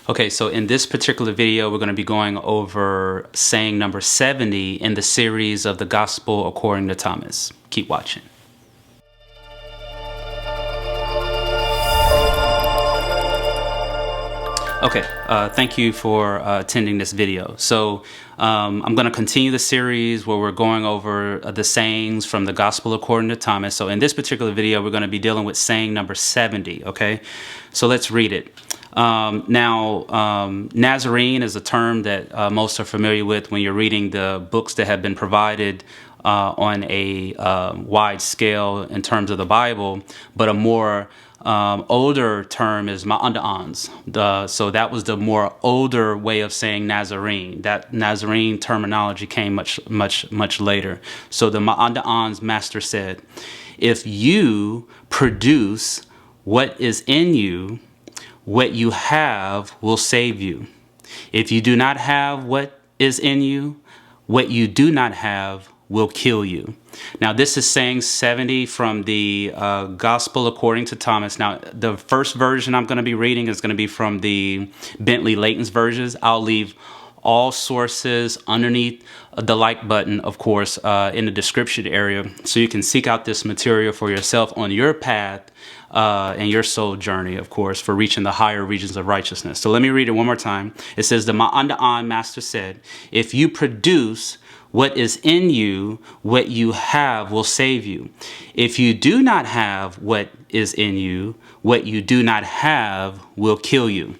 Okay, so in this particular video, we're going to be going over saying number 70 in the series of the Gospel according to Thomas. Keep watching. Okay, thank you for attending this video. So I'm going to continue the series where we're going over the sayings from the Gospel according to Thomas. So in this particular video, we're going to be dealing with saying number 70, okay? So let's read it. Nazarene is a term that most are familiar with when you're reading the books that have been provided on a wide scale in terms of the Bible, but a more older term is ma'anda'ans. So that was the more older way of saying Nazarene. That Nazarene terminology came much later. So the ma'anda'ans master said, if you produce what is in you, what you have will save you. If you do not have what is in you, what you do not have will kill you. Now, this is saying 70 from the Gospel according to Thomas. Now, the first version I'm going to be reading is going to be from the Bentley-Layton's versions. I'll leave all sources underneath the like button, of course, in the description area, so you can seek out this material for yourself on your path and your soul journey, of course, for reaching the higher regions of righteousness. So let me read it one more time. It says, the Ma'anda'an master said, if you produce what is in you, what you have will save you. If you do not have what is in you, what you do not have will kill you.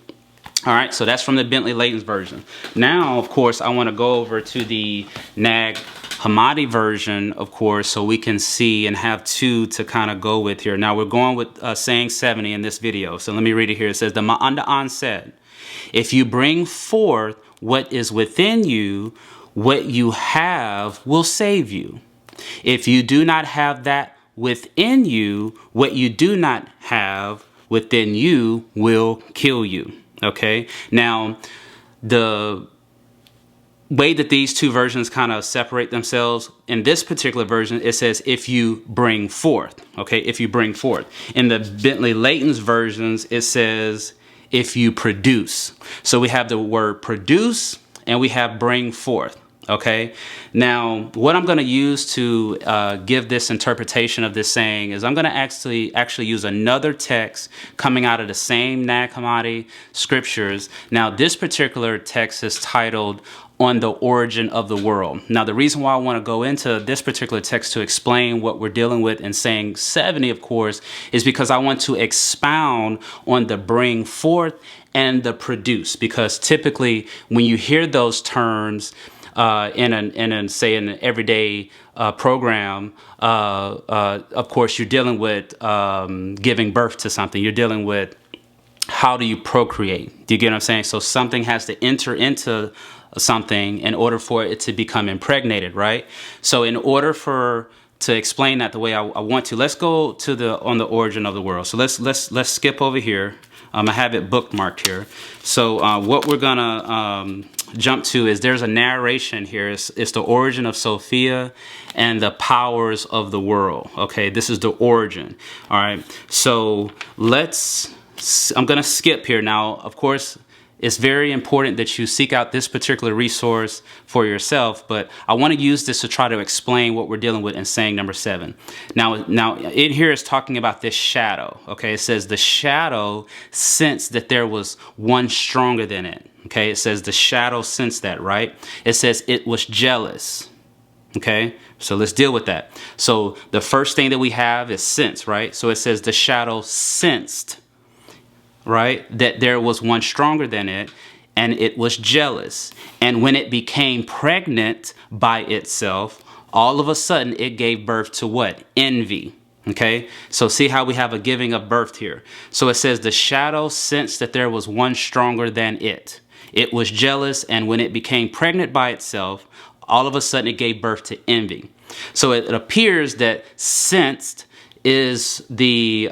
All right, so that's from the Bentley-Layton's version. Now, of course, I want to go over to the Hammadi version, of course, so we can see and have two to kind of go with here. Now, we're going with saying 70 in this video. So let me read it here. It says, the Ma'anda'an said, if you bring forth what is within you, what you have will save you. If you do not have that within you, what you do not have within you will kill you. Okay, now the way that these two versions kind of separate themselves, in this particular version, it says if you bring forth. Okay, if you bring forth. In the Bentley-Layton's versions, it says if you produce. So we have the word produce and we have bring forth. Okay, now what I'm going to use to give this interpretation of this saying is I'm going to actually use another text coming out of the same Nag Hammadi scriptures. Now this particular text is titled On the Origin of the World. Now the reason why I want to go into this particular text to explain what we're dealing with in saying 70, of course, is because I want to expound on the bring forth and the produce, because typically when you hear those terms in an everyday program, of course, you're dealing with giving birth to something. You're dealing with how do you procreate? Do you get what I'm saying? So something has to enter into something in order for it to become impregnated, right? So in order to explain that the way I want to, let's go to on the origin of the world. So let's skip over here. I have it bookmarked here. So what we're gonna jump to is there's a narration here. It's the origin of Sophia and the powers of the world. Okay, this is the origin. All right. So I'm gonna skip here now. Of course, it's very important that you seek out this particular resource for yourself, but I want to use this to try to explain what we're dealing with in saying number 7. Now in here is talking about this shadow. Okay, it says the shadow sensed that there was one stronger than it. Okay, it says the shadow sensed that, right? It says it was jealous. Okay, so let's deal with that. So the first thing that we have is sense, right? So it says the shadow sensed, right, that there was one stronger than it, and it was jealous. And when it became pregnant by itself, all of a sudden it gave birth to what? Envy. Okay, so see how we have a giving of birth here. So it says the shadow sensed that there was one stronger than it. It was jealous, and when it became pregnant by itself, all of a sudden it gave birth to envy. So it appears that sensed is the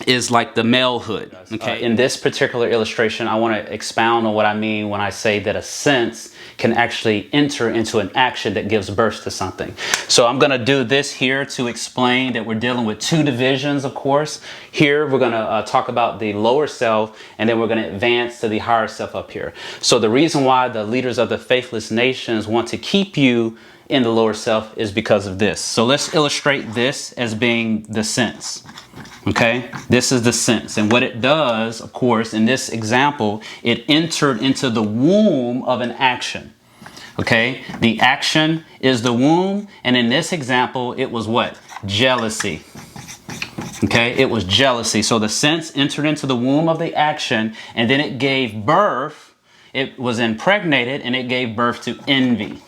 is like the malehood. Okay. In this particular illustration, I want to expound on what I mean when I say that a sense can actually enter into an action that gives birth to something. So I'm going to do this here to explain that we're dealing with two divisions, of course. Here we're going to talk about the lower self, and then we're going to advance to the higher self up here. So the reason why the leaders of the faithless nations want to keep you in the lower self is because of this. So let's illustrate this as being the sense. Okay, this is the sense, and what it does, of course, in this example, it entered into the womb of an action. Okay, the action is the womb, and in this example, it was what? Jealousy. Okay, it was jealousy. So the sense entered into the womb of the action, and then it gave birth. It was impregnated, and it gave birth to envy.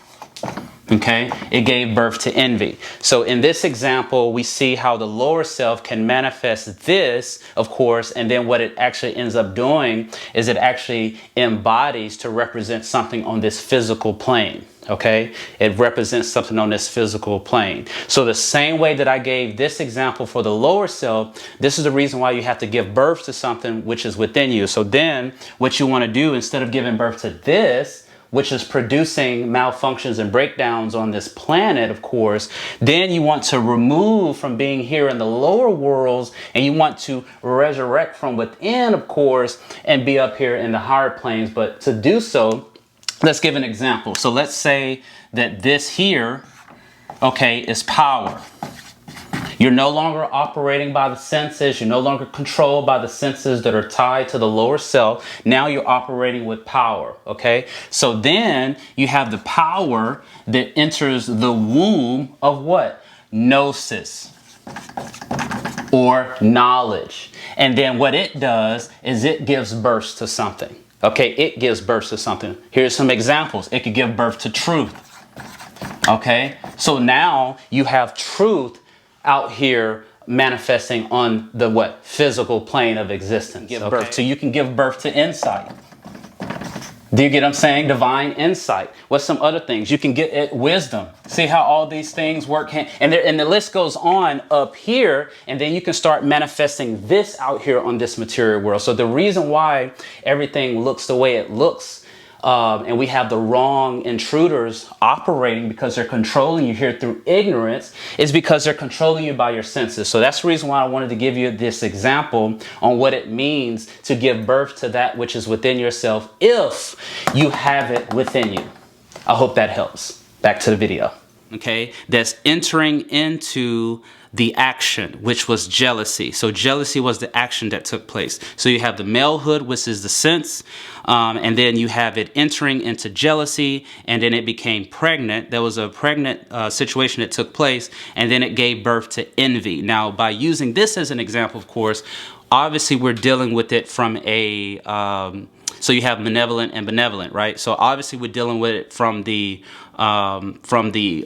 Okay, it gave birth to envy. So in this example, we see how the lower self can manifest this, of course, and then what it actually ends up doing is it actually embodies to represent something on this physical plane. Okay, it represents something on this physical plane. So the same way that I gave this example for the lower self, this is the reason why you have to give birth to something which is within you. So then what you want to do, instead of giving birth to this, which is producing malfunctions and breakdowns on this planet, of course, then you want to remove from being here in the lower worlds, and you want to resurrect from within, of course, and be up here in the higher planes. But to do so, let's give an example. So let's say that this here, okay, is power. You're no longer operating by the senses. You're no longer controlled by the senses that are tied to the lower self. Now you're operating with power, okay? So then you have the power that enters the womb of what? Gnosis, or knowledge. And then what it does is it gives birth to something. Okay, it gives birth to something. Here's some examples. It could give birth to truth. Okay, so now you have truth out here manifesting on the what? Physical plane of existence. Give birth to, you can give birth to insight. Do you get what I'm saying? Divine insight. What's some other things? You can get wisdom. See how all these things work hand, and the list goes on up here, and then you can start manifesting this out here on this material world. So the reason why everything looks the way it looks, and we have the wrong intruders operating because they're controlling you here through ignorance, is because they're controlling you by your senses. So that's the reason why I wanted to give you this example on what it means to give birth to that which is within yourself if you have it within you. I hope that helps. Back to the video. Okay, that's entering into the action, which was jealousy. So jealousy was the action that took place. So you have the malehood, which is the sense, and then you have it entering into jealousy, and then it became pregnant. There was a pregnant situation that took place, and then it gave birth to envy. Now, by using this as an example, of course, obviously we're dealing with it from a so you have malevolent and benevolent, right? So obviously we're dealing with it from the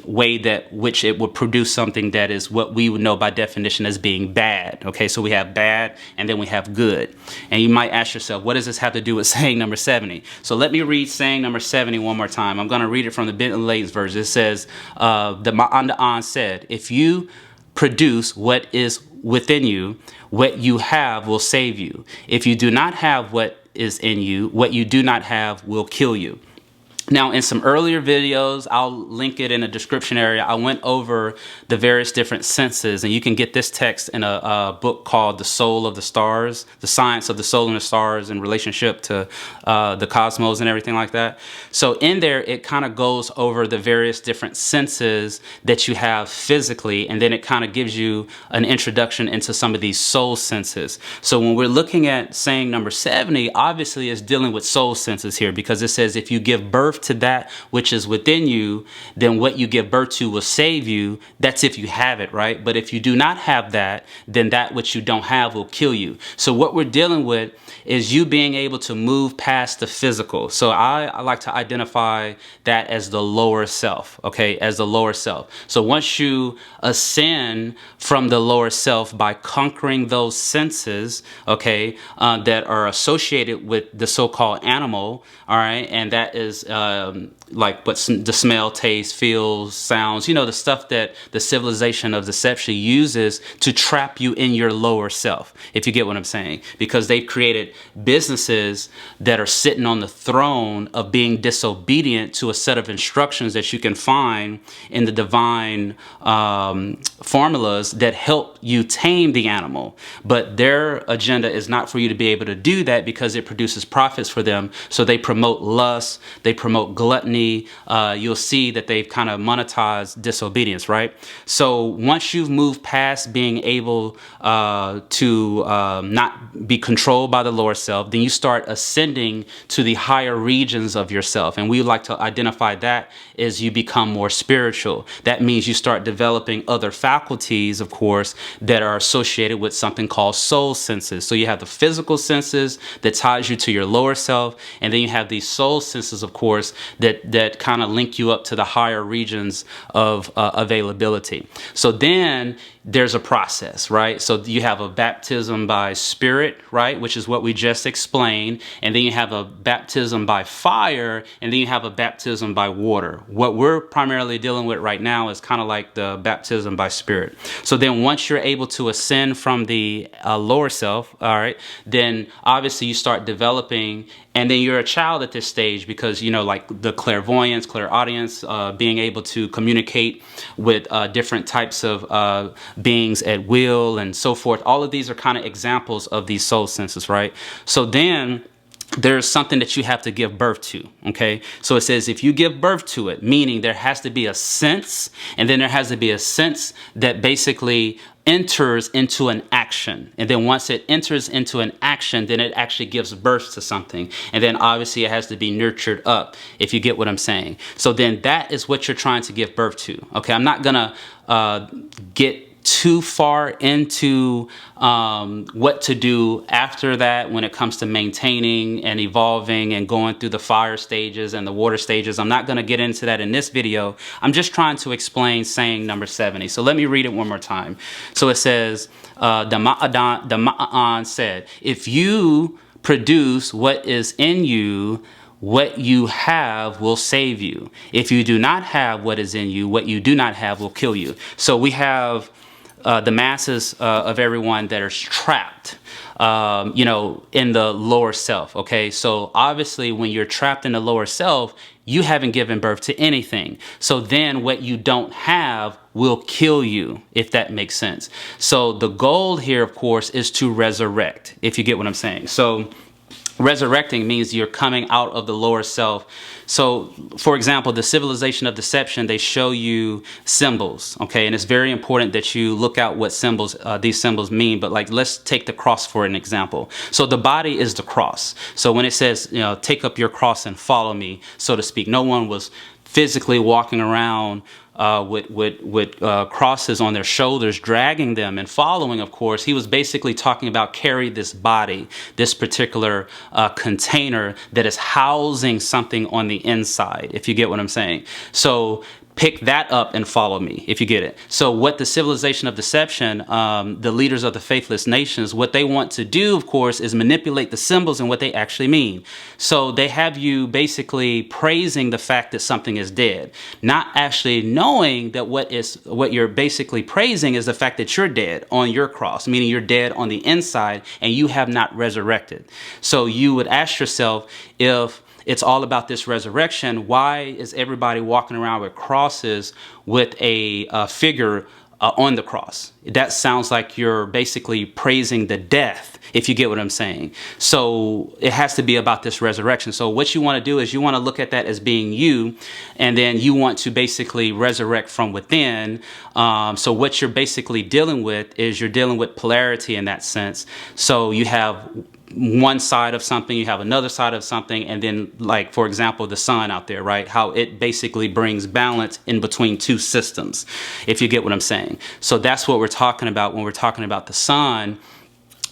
way that which it would produce something that is what we would know by definition as being bad. Okay, so we have bad and then we have good. And you might ask yourself, what does this have to do with saying number 70? So let me read saying number 70 one more time. I'm going to read it from the Bentley Layton's version. It says, the Ma'anda'an said, if you produce what is within you, what you have will save you. If you do not have what is in you, what you do not have will kill you. Now, in some earlier videos, I'll link it in the description area, I went over the various different senses, and you can get this text in a book called The Soul of the Stars, The Science of the Soul and the Stars in relationship to the cosmos and everything like that. So in there, it kind of goes over the various different senses that you have physically, and then it kind of gives you an introduction into some of these soul senses. So when we're looking at saying number 70, obviously it's dealing with soul senses here, because it says if you give birth to that which is within you, then what you give birth to will save you. That's if you have it, right? But if you do not have that, then that which you don't have will kill you. So what we're dealing with is you being able to move past the physical. So I like to identify that as the lower self, okay, as the lower self. So once you ascend from the lower self by conquering those senses, okay, that are associated with the so-called animal, all right, and that is like what the smell, taste, feels, sounds, the stuff that the civilization of deception uses to trap you in your lower self, if you get what I'm saying. Because they've created businesses that are sitting on the throne of being disobedient to a set of instructions that you can find in the divine formulas that help you tame the animal. But their agenda is not for you to be able to do that because it produces profits for them. So they promote lust, they promote gluttony. You'll see that they've kind of monetized disobedience, right? So once you've moved past being able to not be controlled by the lower self, then you start ascending to the higher regions of yourself. And we like to identify that as you become more spiritual. That means you start developing other faculties, of course, that are associated with something called soul senses. So you have the physical senses that ties you to your lower self, and then you have these soul senses, of course, that kind of link you up to the higher regions of availability. So then there's a process, right? So you have a baptism by spirit, right? Which is what we just explained. And then you have a baptism by fire, and then you have a baptism by water. What we're primarily dealing with right now is kind of like the baptism by spirit. So then once you're able to ascend from the lower self, all right, then obviously you start developing, and then you're a child at this stage because, like the clairvoyance, clairaudience, being able to communicate with different types of beings at will and so forth. All of these are kind of examples of these soul senses, right? So then there's something that you have to give birth to, okay? So it says if you give birth to it, meaning there has to be a sense, and then there has to be a sense that basically enters into an action. And then once it enters into an action, then it actually gives birth to something. And then obviously it has to be nurtured up, if you get what I'm saying. So then that is what you're trying to give birth to, okay? I'm not gonna get too far into what to do after that when it comes to maintaining and evolving and going through the fire stages and the water stages. I'm not going to get into that in this video. I'm just trying to explain saying number 70. So let me read it one more time. So it says, the Ma'an said, if you produce what is in you, what you have will save you. If you do not have what is in you, what you do not have will kill you. So we have the masses of everyone that are trapped, in the lower self. Okay, so obviously when you're trapped in the lower self, you haven't given birth to anything. So then what you don't have will kill you, if that makes sense. So the goal here, of course, is to resurrect, if you get what I'm saying. So resurrecting means you're coming out of the lower self. So, for example, the civilization of deception, they show you symbols, okay? And it's very important that you look out what symbols, these symbols mean. But like, let's take the cross for an example. So the body is the cross. So when it says, take up your cross and follow me, so to speak, no one was physically walking around with crosses on their shoulders, dragging them and following, of course. He was basically talking about carry this body, this particular container that is housing something on the inside, if you get what I'm saying. So pick that up and follow me, if you get it. So what the civilization of deception, the leaders of the faithless nations, what they want to do, of course, is manipulate the symbols and what they actually mean. So they have you basically praising the fact that something is dead, not actually knowing that what you're basically praising is the fact that you're dead on your cross, meaning you're dead on the inside and you have not resurrected. So you would ask yourself, if it's all about this resurrection, why is everybody walking around with crosses with a figure on the cross? That sounds like you're basically praising the death, if you get what I'm saying. So it has to be about this resurrection. So what you want to do is you want to look at that as being you, and then you want to basically resurrect from within. So what you're basically dealing with is you're dealing with polarity in that sense. So you have one side of something, you have another side of something, and then, like, for example, the sun out there, right? How it basically brings balance in between two systems, if you get what I'm saying. So that's what we're talking about when we're talking about the sun,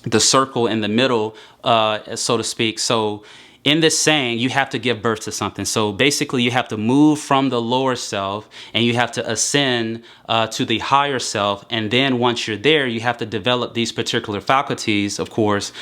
the circle in the middle, so to speak. So in this saying, you have to give birth to something. So basically, you have to move from the lower self and you have to ascend to the higher self. And then once you're there, you have to develop these particular faculties, of course,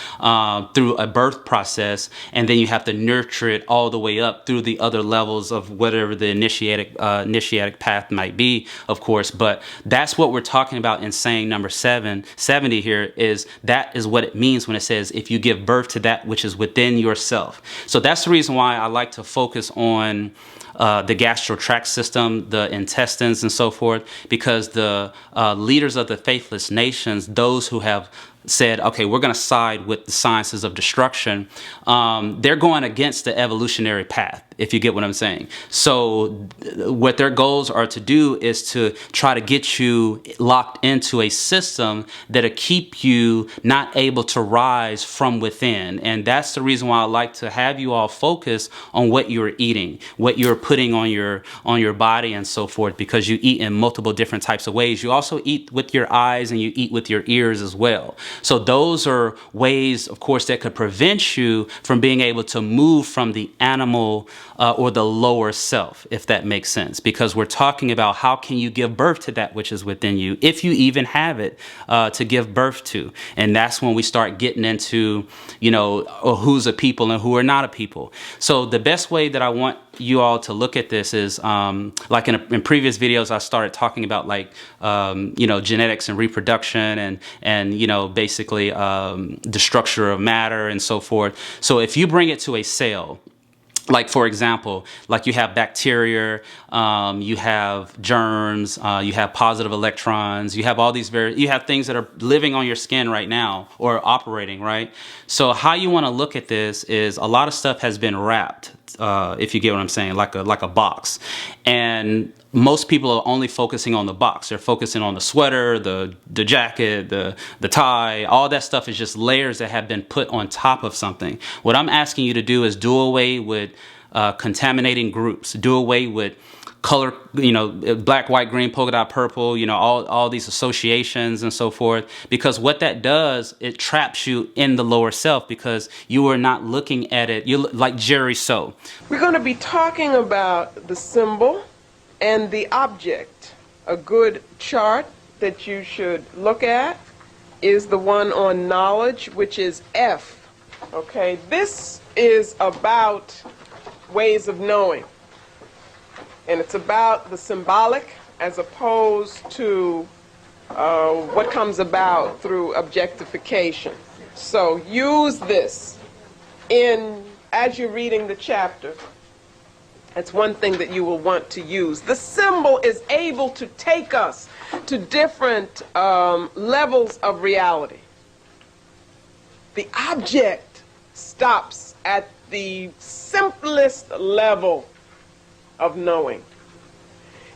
through a birth process. And then you have to nurture it all the way up through the other levels of whatever the initiatic path might be, of course. But that's what we're talking about in saying number 70 here, is that is what it means when it says, if you give birth to that which is within yourself. So that's the reason why I like to focus on the gastrotract system, the intestines, and so forth, because the leaders of the faithless nations, those who have said, okay, we're going to side with the sciences of destruction, they're going against the evolutionary path, if you get what I'm saying. So what their goals are to do is to try to get you locked into a system that'll keep you not able to rise from within. And that's the reason why I like to have you all focus on what you're eating, what you're putting on your body and so forth, because you eat in multiple different types of ways. You also eat with your eyes and you eat with your ears as well. So those are ways, of course, that could prevent you from being able to move from the animal or the lower self, if that makes sense, because we're talking about how can you give birth to that which is within you, if you even have it to give birth to. And that's when we start getting into, who's a people and who are not a people. So the best way that I want you all to look at this is like in previous videos, I started talking about genetics and reproduction and basically the structure of matter and so forth. So if you bring it to a cell, like, for example, like you have bacteria, you have germs, you have positive electrons, you have all these you have things that are living on your skin right now or operating, right? So how you want to look at this is a lot of stuff has been wrapped, if you get what I'm saying, like a box. And most people are only focusing on the box. They're focusing on the sweater, the jacket, the tie. All that stuff is just layers that have been put on top of something. What I'm asking you to do is do away with contaminating groups. Do away with color, black, white, green, polka dot, purple, all these associations and so forth. Because what that does, it traps you in the lower self because you are not looking at it. You're like Jerry So. We're going to be talking about the symbol and the object. A good chart that you should look at is the one on knowledge, which is F. Okay, this is about ways of knowing. And it's about the symbolic as opposed to what comes about through objectification. So use this as you're reading the chapter. That's one thing that you will want to use. The symbol is able to take us to different levels of reality. The object stops at the simplest level of knowing.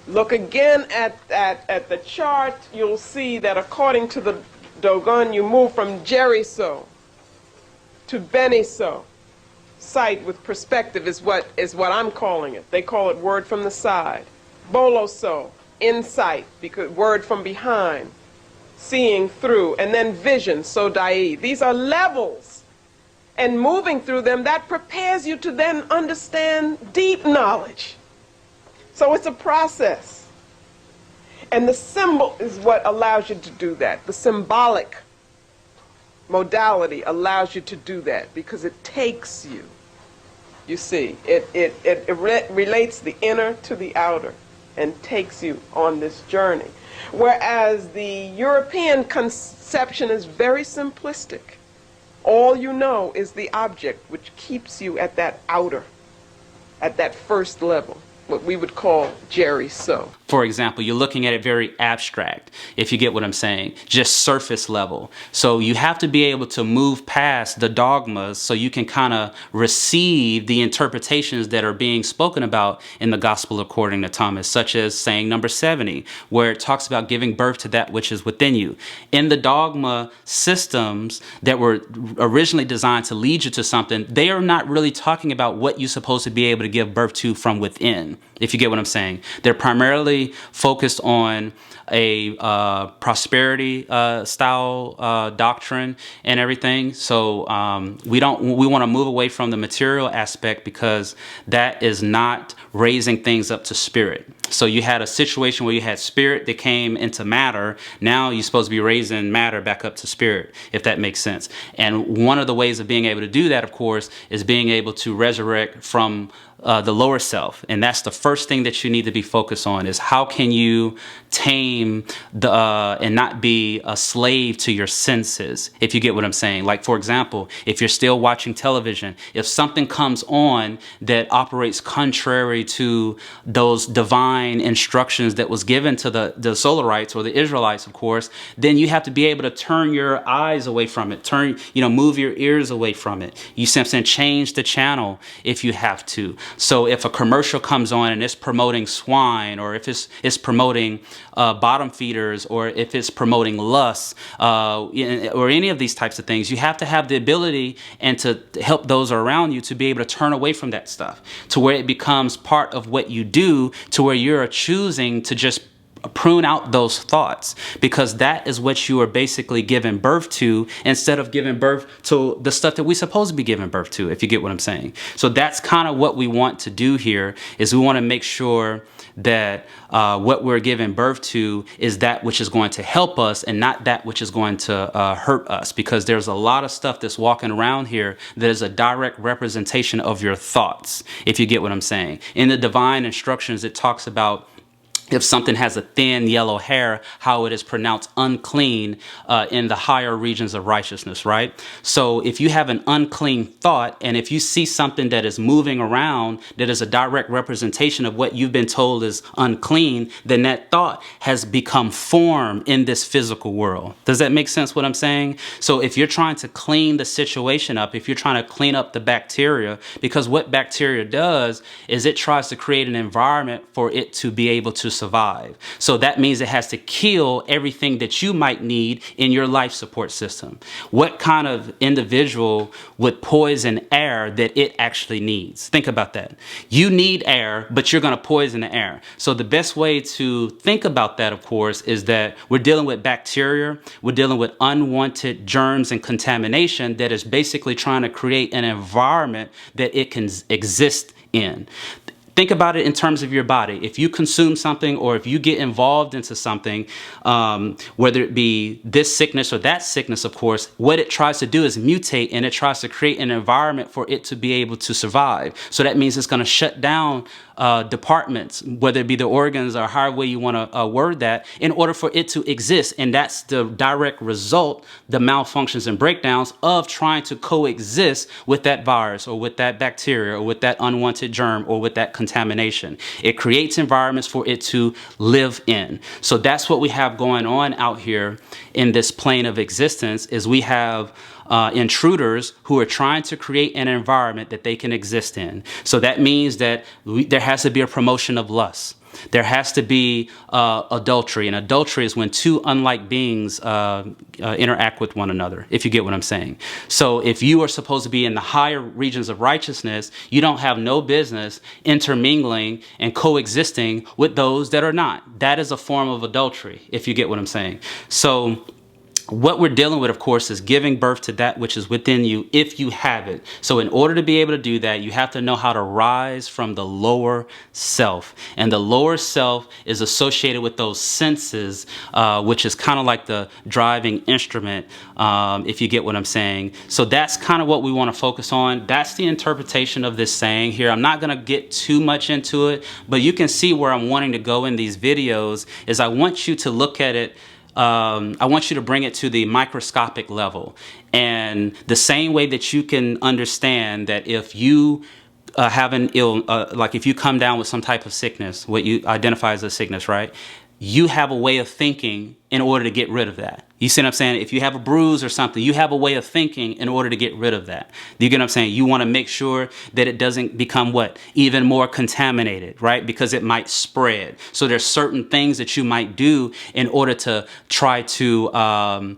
Look again at the chart. You'll see that according to the Dogon, you move from Jerry So to Benny So. Sight with perspective is what I'm calling it. They call it word from the side. Bolo So, insight, because word from behind, seeing through, and then vision, so dai. These are levels, and moving through them, that prepares you to then understand deep knowledge. So it's a process. And the symbol is what allows you to do that. The symbolic modality allows you to do that because it takes you. You see, it relates the inner to the outer and takes you on this journey. Whereas the European conception is very simplistic. All you know is the object, which keeps you at that outer, at that first level, what we would call Jerry So. For example, you're looking at it very abstract, if you get what I'm saying, just surface level. So you have to be able to move past the dogmas so you can kind of receive the interpretations that are being spoken about in the Gospel according to Thomas, such as saying number 70, where it talks about giving birth to that which is within you. In the dogma systems that were originally designed to lead you to something, they are not really talking about what you're supposed to be able to give birth to from within, if you get what I'm saying. They're primarily really focused on a prosperity style doctrine and everything. So we want to move away from the material aspect, because that is not raising things up to spirit. So you had a situation where you had spirit that came into matter. Now you're supposed to be raising matter back up to spirit, if that makes sense. And one of the ways of being able to do that, of course, is being able to resurrect from the lower self. And that's the first thing that you need to be focused on, is how can you tame the and not be a slave to your senses, if you get what I'm saying. Like, for example, if you're still watching television, if something comes on that operates contrary to those divine instructions that was given to the Solarites or the Israelites, of course, then you have to be able to turn your eyes away from it, move your ears away from it. You simply change the channel if you have to. So if a commercial comes on and it's promoting swine, or if it's promoting bottom feeders, or if it's promoting lust, or any of these types of things, you have to have the ability and to help those around you to be able to turn away from that stuff, to where it becomes part of what you do, to where you're choosing to just prune out those thoughts, because that is what you are basically giving birth to, instead of giving birth to the stuff that we're supposed to be giving birth to, if you get what I'm saying. So that's kind of what we want to do here, is we want to make sure that what we're giving birth to is that which is going to help us, and not that which is going to hurt us, because there's a lot of stuff that's walking around here that is a direct representation of your thoughts, if you get what I'm saying. In the divine instructions, it talks about if something has a thin yellow hair, how it is pronounced unclean in the higher regions of righteousness, right? So if you have an unclean thought, and if you see something that is moving around that is a direct representation of what you've been told is unclean, then that thought has become form in this physical world. Does that make sense what I'm saying? So if you're trying to clean the situation up, if you're trying to clean up the bacteria, because what bacteria does is it tries to create an environment for it to be able to survive. So that means it has to kill everything that you might need in your life support system. What kind of individual would poison air that it actually needs? Think about that. You need air, but you're going to poison the air. So the best way to think about that, of course, is that we're dealing with bacteria. We're dealing with unwanted germs and contamination that is basically trying to create an environment that it can exist in. Think about it in terms of your body. If you consume something, or if you get involved into something, whether it be this sickness or that sickness, of course, what it tries to do is mutate, and it tries to create an environment for it to be able to survive. So that means it's going to shut down departments, whether it be the organs or however way you want to word that, in order for it to exist. And that's the direct result, the malfunctions and breakdowns of trying to coexist with that virus, or with that bacteria, or with that unwanted germ, or with that contamination. It creates environments for it to live in. So that's what we have going on out here in this plane of existence, is we have intruders who are trying to create an environment that they can exist in. So that means that there has to be a promotion of lust. There has to be adultery. And adultery is when two unlike beings interact with one another, if you get what I'm saying. So if you are supposed to be in the higher regions of righteousness, you don't have no business intermingling and coexisting with those that are not. That is a form of adultery, if you get what I'm saying. So what we're dealing with, of course, is giving birth to that which is within you, if you have it. So in order to be able to do that, you have to know how to rise from the lower self. And the lower self is associated with those senses, which is kind of like the driving instrument, if you get what I'm saying. So that's kind of what we want to focus on. That's the interpretation of this saying here. I'm not going to get too much into it, but you can see where I'm wanting to go in these videos is I want you to look at it. I want you to bring it to the microscopic level. And the same way that you can understand that if you have an like if you come down with some type of sickness, what you identify as a sickness, right? You have a way of thinking in order to get rid of that. You see what I'm saying? If you have a bruise or something, you have a way of thinking in order to get rid of that. You get what I'm saying? You want to make sure that it doesn't become what? Even more contaminated, right? Because it might spread. So there's certain things that you might do in order to try to,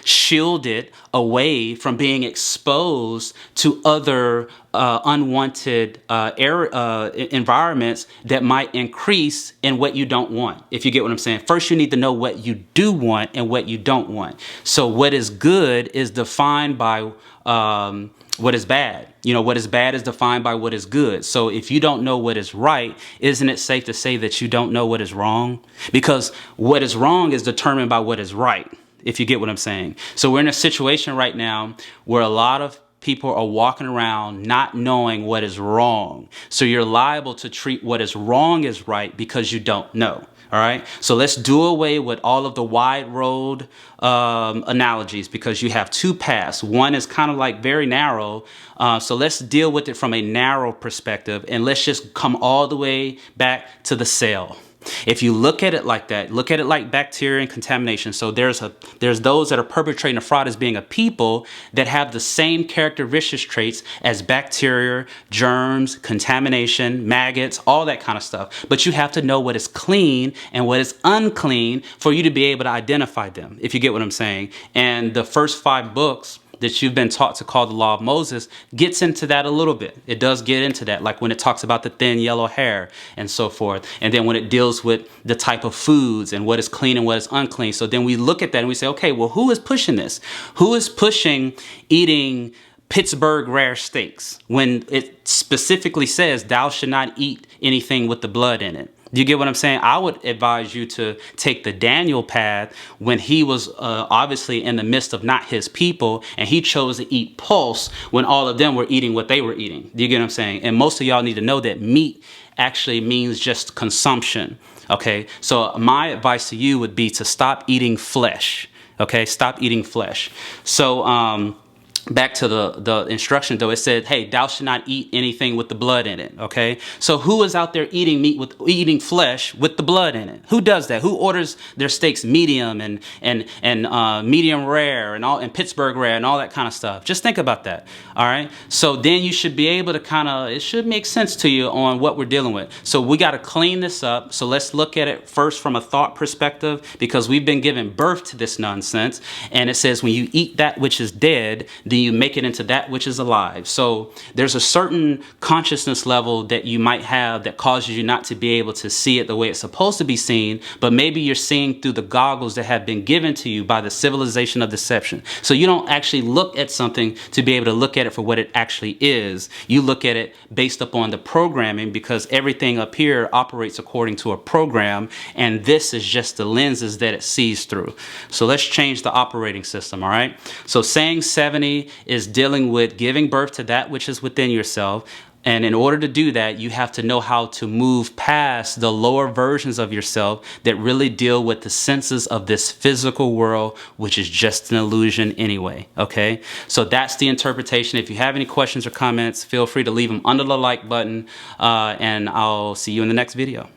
shield it away from being exposed to other unwanted environments that might increase in what you don't want, if you get what I'm saying. First, you need to know what you do want and what you don't want. So what is good is defined by what is bad. What is bad is defined by what is good. So if you don't know what is right, isn't it safe to say that you don't know what is wrong? Because what is wrong is determined by what is right, if you get what I'm saying. So we're in a situation right now where a lot of people are walking around not knowing what is wrong. So you're liable to treat what is wrong as right because you don't know. All right. So let's do away with all of the wide road analogies, because you have two paths. One is kind of like very narrow. So let's deal with it from a narrow perspective, and let's just come all the way back to the cell. If you look at it like that, look at it like bacteria and contamination. So there's those that are perpetrating a fraud as being a people that have the same characteristic traits as bacteria, germs, contamination, maggots, all that kind of stuff. But you have to know what is clean and what is unclean for you to be able to identify them, if you get what I'm saying. And the first 5 books that you've been taught to call the Law of Moses gets into that a little bit. It does get into that, like when it talks about the thin yellow hair and so forth. And then when it deals with the type of foods and what is clean and what is unclean. So then we look at that and we say, okay, well, who is pushing this? Who is pushing eating Pittsburgh rare steaks when it specifically says thou should not eat anything with the blood in it? Do you get what I'm saying? I would advise you to take the Daniel path when he was obviously in the midst of not his people, and he chose to eat pulse when all of them were eating what they were eating. Do you get what I'm saying? And most of y'all need to know that meat actually means just consumption. Okay, so my advice to you would be to stop eating flesh. Okay, stop eating flesh. So back to the instruction though, it said, hey, thou should not eat anything with the blood in it. Okay, so who is out there eating flesh with the blood in it? Who does that? Who orders their steaks medium and medium rare and Pittsburgh rare and all that kind of stuff? Just think about that. All right, so then you should be able to it should make sense to you on what we're dealing with. So we got to clean this up. So let's look at it first from a thought perspective, because we've been giving birth to this nonsense. And it says when you eat that which is dead, then you make it into that which is alive. So there's a certain consciousness level that you might have that causes you not to be able to see it the way it's supposed to be seen, but maybe you're seeing through the goggles that have been given to you by the civilization of deception. So you don't actually look at something to be able to look at it for what it actually is. You look at it based upon the programming, because everything up here operates according to a program, and this is just the lenses that it sees through. So let's change the operating system, all right? So saying 70 is dealing with giving birth to that which is within yourself. And in order to do that, you have to know how to move past the lower versions of yourself that really deal with the senses of this physical world, which is just an illusion anyway. Okay, so that's the interpretation. If you have any questions or comments, feel free to leave them under the like button, and I'll see you in the next video.